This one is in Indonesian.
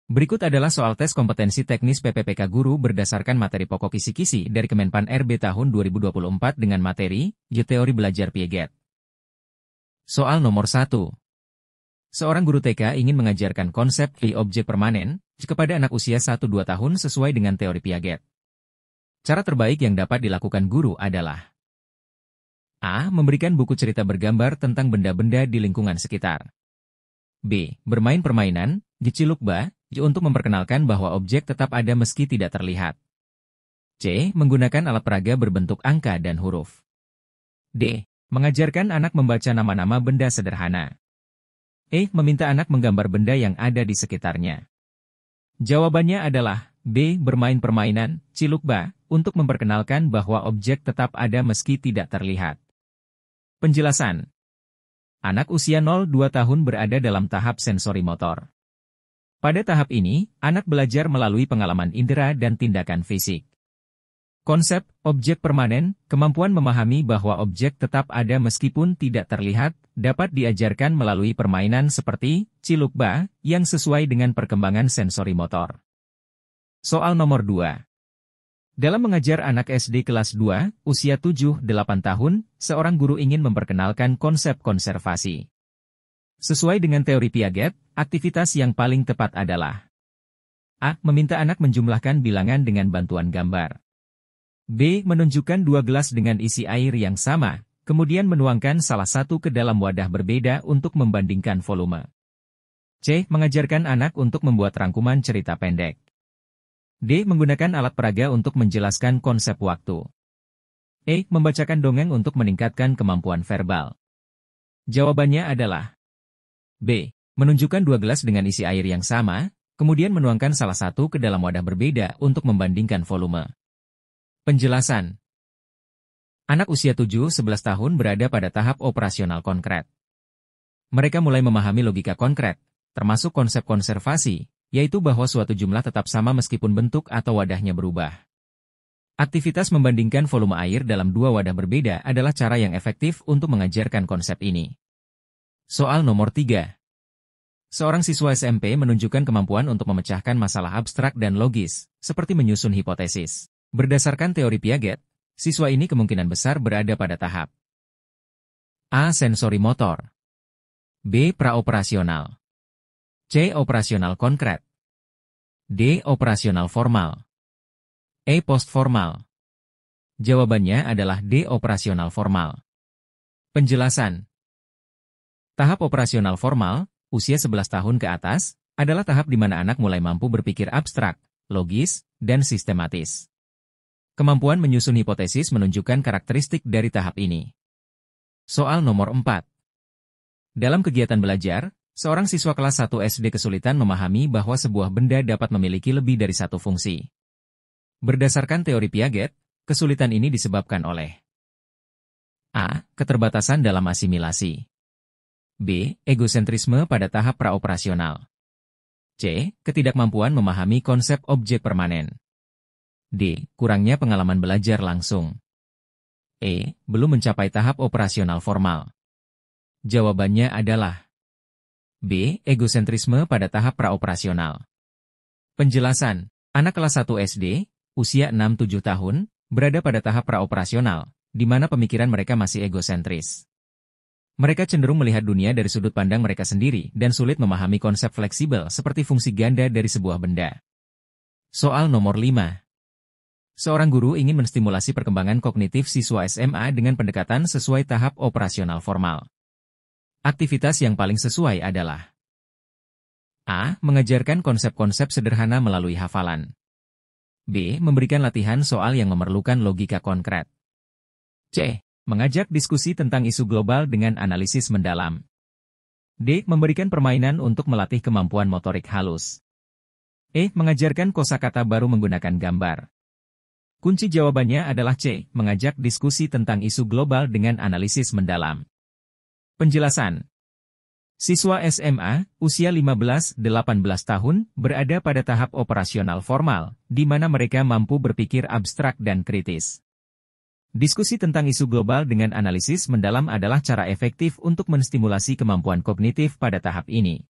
Berikut adalah soal tes kompetensi teknis PPPK Guru berdasarkan materi pokok kisi-kisi dari Kemenpan RB tahun 2024 dengan materi Teori Belajar Piaget. Soal nomor 1. Seorang guru TK ingin mengajarkan konsep objek permanen kepada anak usia 1-2 tahun sesuai dengan teori Piaget. Cara terbaik yang dapat dilakukan guru adalah A. Memberikan buku cerita bergambar tentang benda-benda di lingkungan sekitar. B. Bermain permainan, Cilukba, untuk memperkenalkan bahwa objek tetap ada meski tidak terlihat. C. Menggunakan alat peraga berbentuk angka dan huruf. D. Mengajarkan anak membaca nama-nama benda sederhana. E. Meminta anak menggambar benda yang ada di sekitarnya. Jawabannya adalah B. Bermain permainan, Cilukba, untuk memperkenalkan bahwa objek tetap ada meski tidak terlihat. Penjelasan. Anak usia 0-2 tahun berada dalam tahap sensori motor. Pada tahap ini, anak belajar melalui pengalaman indera dan tindakan fisik. Konsep objek permanen, kemampuan memahami bahwa objek tetap ada meskipun tidak terlihat, dapat diajarkan melalui permainan seperti Cilukba yang sesuai dengan perkembangan sensori motor. Soal nomor 2. Dalam mengajar anak SD kelas 2, usia 7-8 tahun, seorang guru ingin memperkenalkan konsep konservasi. Sesuai dengan teori Piaget, aktivitas yang paling tepat adalah A. Meminta anak menjumlahkan bilangan dengan bantuan gambar. B. Menunjukkan 2 gelas dengan isi air yang sama, kemudian menuangkan salah satu ke dalam wadah berbeda untuk membandingkan volume. C. Mengajarkan anak untuk membuat rangkuman cerita pendek. D. Menggunakan alat peraga untuk menjelaskan konsep waktu. E. Membacakan dongeng untuk meningkatkan kemampuan verbal. Jawabannya adalah B. Menunjukkan 2 gelas dengan isi air yang sama, kemudian menuangkan salah satu ke dalam wadah berbeda untuk membandingkan volume. Penjelasan. Anak usia 7-11 tahun berada pada tahap operasional konkret. Mereka mulai memahami logika konkret, termasuk konsep konservasi, yaitu bahwa suatu jumlah tetap sama meskipun bentuk atau wadahnya berubah. Aktivitas membandingkan volume air dalam 2 wadah berbeda adalah cara yang efektif untuk mengajarkan konsep ini. Soal nomor 3. Seorang siswa SMP menunjukkan kemampuan untuk memecahkan masalah abstrak dan logis, seperti menyusun hipotesis. Berdasarkan teori Piaget, siswa ini kemungkinan besar berada pada tahap A. Sensori motor. B. Praoperasional. C. Operasional konkret. D. Operasional formal. E. Postformal. Jawabannya adalah D. Operasional formal. Penjelasan. Tahap operasional formal, usia 11 tahun ke atas, adalah tahap di mana anak mulai mampu berpikir abstrak, logis, dan sistematis. Kemampuan menyusun hipotesis menunjukkan karakteristik dari tahap ini. Soal nomor 4. Dalam kegiatan belajar, seorang siswa kelas 1 SD kesulitan memahami bahwa sebuah benda dapat memiliki lebih dari satu fungsi. Berdasarkan teori Piaget, kesulitan ini disebabkan oleh A. Keterbatasan dalam asimilasi. B. Egosentrisme pada tahap praoperasional. C. Ketidakmampuan memahami konsep objek permanen. D. Kurangnya pengalaman belajar langsung. E. Belum mencapai tahap operasional formal. Jawabannya adalah B. Egosentrisme pada tahap praoperasional. Penjelasan. Anak kelas 1 SD, usia 6-7 tahun, berada pada tahap praoperasional, di mana pemikiran mereka masih egosentris. Mereka cenderung melihat dunia dari sudut pandang mereka sendiri dan sulit memahami konsep fleksibel seperti fungsi ganda dari sebuah benda. Soal nomor 5. Seorang guru ingin menstimulasi perkembangan kognitif siswa SMA dengan pendekatan sesuai tahap operasional formal. Aktivitas yang paling sesuai adalah A. Mengajarkan konsep-konsep sederhana melalui hafalan. B. Memberikan latihan soal yang memerlukan logika konkret. C. Mengajak diskusi tentang isu global dengan analisis mendalam. D. Memberikan permainan untuk melatih kemampuan motorik halus. E. Mengajarkan kosakata baru menggunakan gambar. Kunci jawabannya adalah C. Mengajak diskusi tentang isu global dengan analisis mendalam. Penjelasan. Siswa SMA, usia 15-18 tahun, berada pada tahap operasional formal, di mana mereka mampu berpikir abstrak dan kritis. Diskusi tentang isu global dengan analisis mendalam adalah cara efektif untuk menstimulasi kemampuan kognitif pada tahap ini.